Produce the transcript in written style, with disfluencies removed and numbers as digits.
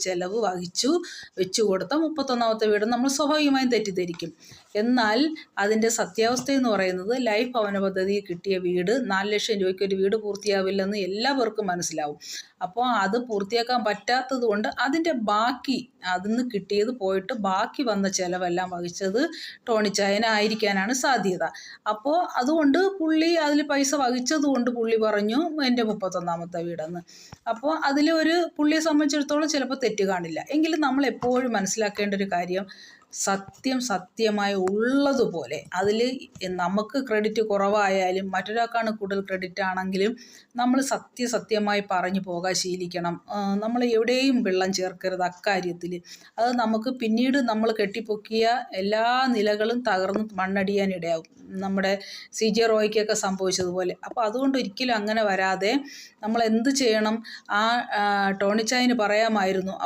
ചെലവ് വഹിച്ചു വെച്ചു കൊടുത്ത 31ാമത്തെ വീട് നമ്മൾ സ്വാഭാവികമായും തെറ്റിദ്ധരിക്കും. എന്നാൽ അതിൻ്റെ സത്യാവസ്ഥ എന്ന് പറയുന്നത് ലൈഫ് ഭവന പദ്ധതിയിൽ കിട്ടിയ വീട് 4 ലക്ഷം രൂപയ്ക്ക് ഒരു വീട് പൂർത്തിയാവില്ലെന്ന് എല്ലാവർക്കും മനസ്സിലാവും. അപ്പോൾ അത് പൂർത്തിയാക്കാൻ പറ്റാത്തത് കൊണ്ട് അതിൻ്റെ ബാക്കി അതിന്ന് കിട്ടിയത് പോയിട്ട് ബാക്കി വന്ന ചിലവെല്ലാം വഹിച്ചത് ടോണിച്ചായനായിരിക്കാനാണ് സാധ്യത. അപ്പോൾ അതുകൊണ്ട് പുള്ളി അതിൽ പൈസ വഹിച്ചത് കൊണ്ട് പുള്ളി പറഞ്ഞു എൻ്റെ 31ാമത്തെ വീടെന്ന്. അപ്പോൾ അതിലൊരു പുള്ളിയെ സംബന്ധിച്ചിടത്തോളം ചിലപ്പോൾ തെറ്റ് കാണില്ല. എങ്കിലും നമ്മൾ എപ്പോഴും മനസ്സിലാക്കേണ്ട ഒരു കാര്യം, സത്യമായി ഉള്ളതുപോലെ അതിൽ നമുക്ക് ക്രെഡിറ്റ് കുറവായാലും മറ്റൊരാൾക്കാണ് കൂടുതൽ ക്രെഡിറ്റ് ആണെങ്കിലും നമ്മൾ സത്യമായി പറഞ്ഞു പോകാൻ ശീലിക്കണം. നമ്മൾ എവിടെയും വെള്ളം ചേർക്കരുത് അക്കാര്യത്തിൽ. അത് നമുക്ക് പിന്നീട് നമ്മൾ കെട്ടിപ്പൊക്കിയ എല്ലാ നിലകളും തകർന്ന് മണ്ണടിയാനിടയാവും, നമ്മുടെ CJ റോയ്ക്കൊക്കെ സംഭവിച്ചതുപോലെ. അപ്പോൾ അതുകൊണ്ട് ഒരിക്കലും അങ്ങനെ വരാതെ നമ്മൾ എന്ത് ചെയ്യണം, ടോണിച്ചായന് പറയാമായിരുന്നു